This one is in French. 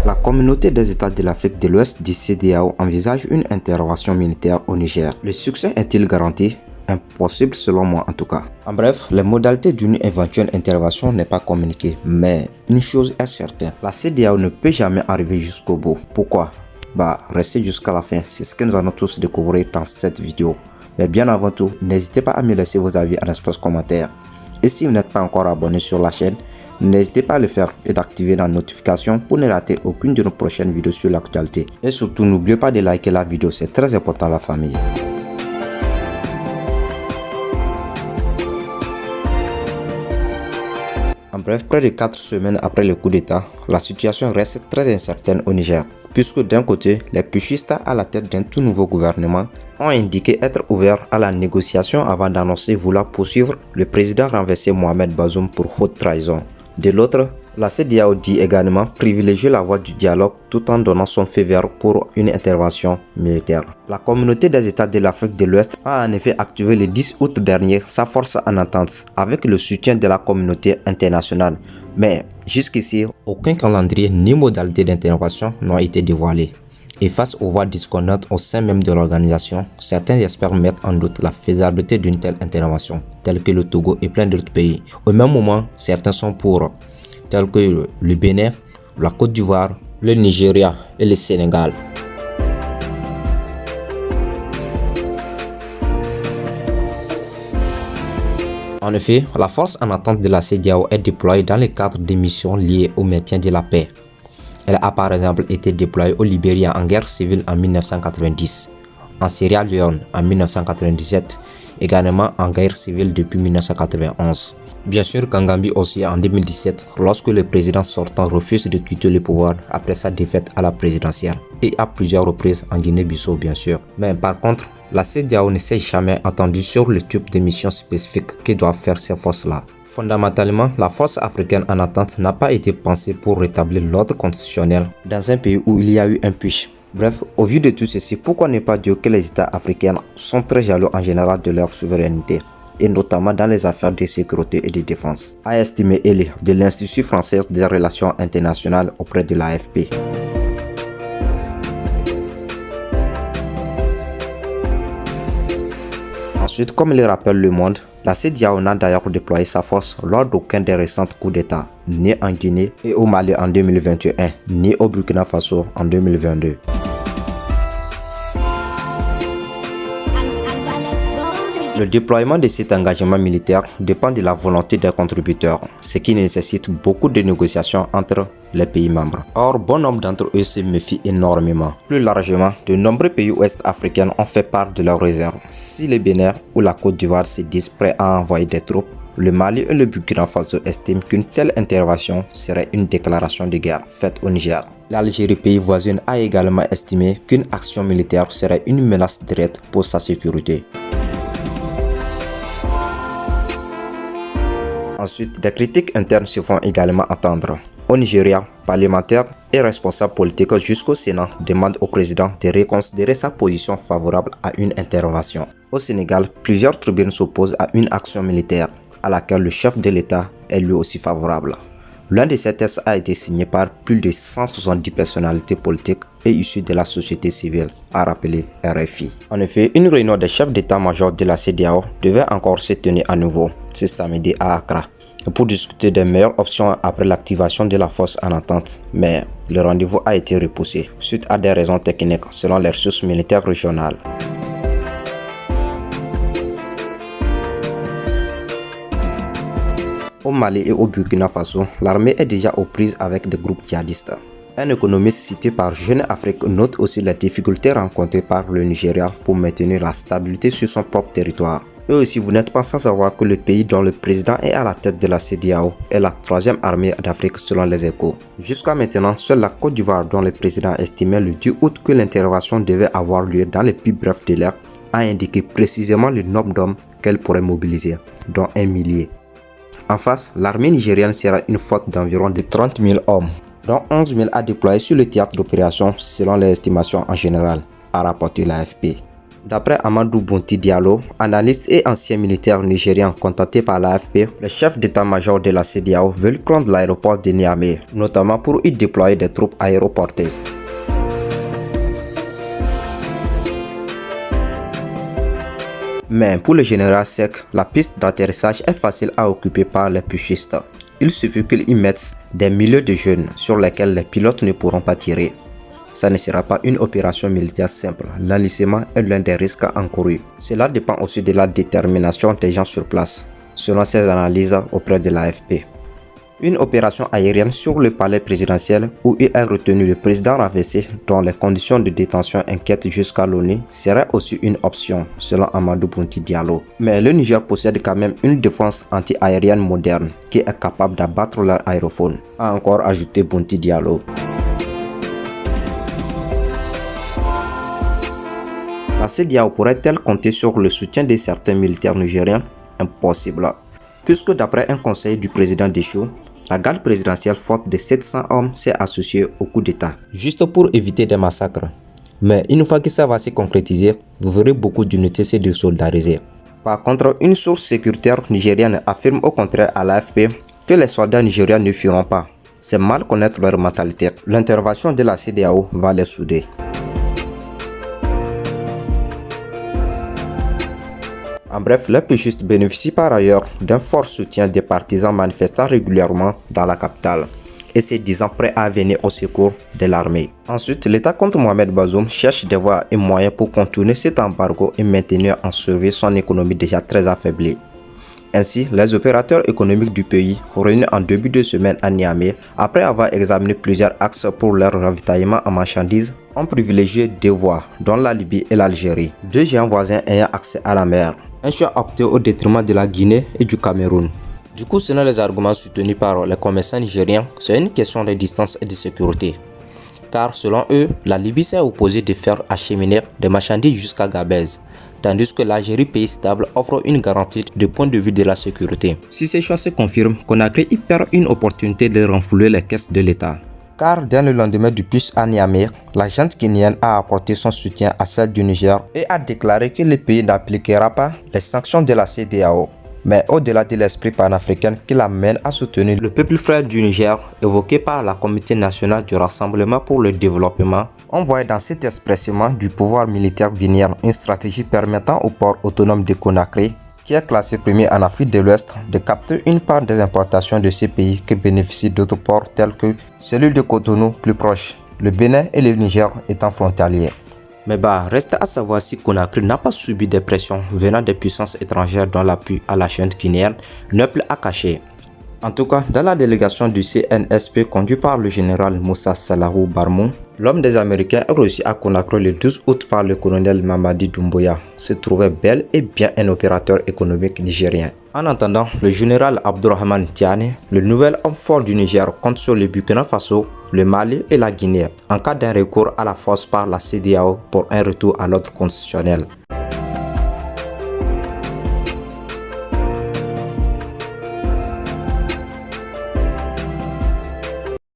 La communauté des États de l'Afrique de l'Ouest du CEDEAO envisage une intervention militaire au Niger. Le succès est-il garanti? Impossible selon moi en tout cas. En bref, les modalités d'une éventuelle intervention n'est pas communiquée, mais une chose est certaine, la CEDEAO ne peut jamais arriver jusqu'au bout. Pourquoi? Restez jusqu'à la fin, c'est ce que nous allons tous découvrir dans cette vidéo. Mais bien avant tout, n'hésitez pas à me laisser vos avis en espace commentaire. Et si vous n'êtes pas encore abonné sur la chaîne, n'hésitez pas à le faire et d'activer la notification pour ne rater aucune de nos prochaines vidéos sur l'actualité. Et surtout, n'oubliez pas de liker la vidéo, c'est très important à la famille. En bref, près de 4 semaines après le coup d'État, la situation reste très incertaine au Niger, puisque d'un côté, les putschistes à la tête d'un tout nouveau gouvernement ont indiqué être ouverts à la négociation avant d'annoncer vouloir poursuivre le président renversé Mohamed Bazoum pour haute trahison. De l'autre, la CEDEAO dit également privilégier la voie du dialogue tout en donnant son feu vert pour une intervention militaire. La communauté des États de l'Afrique de l'Ouest a en effet activé le 10 août dernier sa force en entente avec le soutien de la communauté internationale. Mais jusqu'ici, aucun calendrier ni modalité d'intervention n'ont été dévoilés. Et face aux voix discordantes au sein même de l'organisation, certains experts mettent en doute la faisabilité d'une telle intervention, telle que le Togo et plein d'autres pays. Au même moment, certains sont pour, tels que le Bénin, la Côte d'Ivoire, le Nigeria et le Sénégal. En effet, la force en attente de la CEDEAO est déployée dans le cadre des missions liées au maintien de la paix. Elle a par exemple été déployée au Libéria en guerre civile en 1990, en Sierra Leone en 1997, également en guerre civile depuis 1991. Bien sûr qu'en Gambie aussi en 2017, lorsque le président sortant refuse de quitter le pouvoir après sa défaite à la présidentielle, et à plusieurs reprises en Guinée-Bissau bien sûr. Mais par contre, la CEDEAO ne s'est jamais entendue sur le type de mission spécifique que doivent faire ces forces-là. Fondamentalement, la force africaine en attente n'a pas été pensée pour rétablir l'ordre constitutionnel dans un pays où il y a eu un putsch. Bref, au vu de tout ceci, pourquoi ne pas dire que les États africains sont très jaloux en général de leur souveraineté, et notamment dans les affaires de sécurité et de défense, a estimé Elie de l'Institut français des relations internationales auprès de l'AFP. Ensuite, comme le rappelle Le Monde, la CEDEAO n'a d'ailleurs déployé sa force lors d'aucun des récents coups d'État, ni en Guinée et au Mali en 2021, ni au Burkina Faso en 2022. Le déploiement de cet engagement militaire dépend de la volonté des contributeurs, ce qui nécessite beaucoup de négociations entre les pays membres. Or, bon nombre d'entre eux se méfient énormément. Plus largement, de nombreux pays ouest-africains ont fait part de leurs réserves. Si le Bénin ou la Côte d'Ivoire se disent prêts à envoyer des troupes, le Mali et le Burkina Faso estiment qu'une telle intervention serait une déclaration de guerre faite au Niger. L'Algérie, pays voisin, a également estimé qu'une action militaire serait une menace directe pour sa sécurité. Ensuite, des critiques internes se font également entendre. Au Nigeria, parlementaires et responsables politiques jusqu'au Sénat demandent au président de reconsidérer sa position favorable à une intervention. Au Sénégal, plusieurs tribunes s'opposent à une action militaire, à laquelle le chef de l'État est lui aussi favorable. L'un de ces textes a été signé par plus de 170 personnalités politiques et issues de la société civile, a rappelé RFI. En effet, une réunion des chefs d'état-major de la CEDEAO devait encore se tenir à nouveau ce samedi à Accra pour discuter des meilleures options après l'activation de la force en attente. Mais le rendez-vous a été repoussé suite à des raisons techniques selon les ressources militaires régionales. Au Mali et au Burkina Faso, l'armée est déjà aux prises avec des groupes djihadistes. Un économiste cité par Jeune Afrique note aussi les difficultés rencontrées par le Nigeria pour maintenir la stabilité sur son propre territoire. Et aussi, vous n'êtes pas sans savoir que le pays dont le président est à la tête de la CEDEAO est la troisième armée d'Afrique selon les Échos. Jusqu'à maintenant, seule la Côte d'Ivoire, dont le président estimait le 10 août que l'intervention devait avoir lieu dans les plus brefs délais, a indiqué précisément le nombre d'hommes qu'elle pourrait mobiliser, dont 1 millier. En face, l'armée nigérienne sera une flotte d'environ 30 000 hommes, dont 11 000 à déployer sur le théâtre d'opération selon les estimations en général, a rapporté l'AFP. D'après Amadou Bounty Diallo, analyste et ancien militaire nigérien contacté par l'AFP, le chef d'état-major de la CEDEAO veut prendre l'aéroport de Niamey, notamment pour y déployer des troupes aéroportées. Mais pour le général Sek, la piste d'atterrissage est facile à occuper par les putschistes. Il suffit qu'ils y mettent des milliers de jeunes sur lesquels les pilotes ne pourront pas tirer. Ça ne sera pas une opération militaire simple. L'enlissement est l'un des risques encourus. Cela dépend aussi de la détermination des gens sur place, selon ses analyses auprès de l'AFP. Une opération aérienne sur le palais présidentiel où il est retenu le président Ravessé dont les conditions de détention inquiètent jusqu'à l'ONU serait aussi une option selon Amadou Bounty Diallo. Mais le Niger possède quand même une défense anti-aérienne moderne qui est capable d'abattre leur aérophone, a encore ajouté Bounty Diallo. La CEDEAO pourrait-elle compter sur le soutien de certains militaires nigériens? Impossible. Puisque d'après un conseil du président Deschaux, la garde présidentielle forte de 700 hommes s'est associée au coup d'État, juste pour éviter des massacres. Mais une fois que ça va se concrétiser, vous verrez beaucoup d'unités se désoldariser. Par contre, une source sécuritaire nigérienne affirme au contraire à l'AFP que les soldats nigériens ne fuiront pas. C'est mal connaître leur mentalité. L'intervention de la CEDEAO va les souder. En bref, les putschistes bénéficient par ailleurs d'un fort soutien des partisans manifestant régulièrement dans la capitale et se disant prêts à venir au secours de l'armée. Ensuite, l'État contre Mohamed Bazoum cherche des voies et moyens pour contourner cet embargo et maintenir en survie son économie déjà très affaiblie. Ainsi, les opérateurs économiques du pays, réunis en début de semaine à Niamey, après avoir examiné plusieurs axes pour leur ravitaillement en marchandises, ont privilégié deux voies, dont la Libye et l'Algérie, deux géants voisins ayant accès à la mer. Un choix opté au détriment de la Guinée et du Cameroun. Du coup, selon les arguments soutenus par les commerçants nigériens, c'est une question de distance et de sécurité. Car selon eux, la Libye s'est opposée de faire acheminer des marchandises jusqu'à Gabez, tandis que l'Algérie, pays stable, offre une garantie du point de vue de la sécurité. Si ces choix se confirment, Conakry y perd une opportunité de renflouer les caisses de l'État. Car dès le lendemain du putsch à Niamey, la junte guinéenne a apporté son soutien à celle du Niger et a déclaré que le pays n'appliquera pas les sanctions de la CEDEAO. Mais au-delà de l'esprit panafricain qui l'amène à soutenir le peuple frère du Niger, évoqué par la Comité nationale du Rassemblement pour le développement, on voit dans cet expressément du pouvoir militaire guinéen une stratégie permettant au port autonome de Conakry, qui est classé premier en Afrique de l'Ouest, de capter une part des importations de ces pays qui bénéficient d'autres ports tels que celui de Cotonou plus proche, le Bénin et le Niger étant frontaliers. Mais reste à savoir si Conakry n'a pas subi des pressions venant des puissances étrangères dont l'appui à la junte guinéenne n'est plus à cacher. En tout cas, dans la délégation du CNSP conduite par le général Moussa Salahou Barmou, l'homme des Américains est reçu à Conakry le 12 août par le colonel Mamadi Doumbouya, se trouvait bel et bien un opérateur économique nigérien. En attendant, le général Abdourahmane Tiani, le nouvel homme fort du Niger, compte sur le Burkina Faso, le Mali et la Guinée en cas d'un recours à la force par la CEDEAO pour un retour à l'ordre constitutionnel.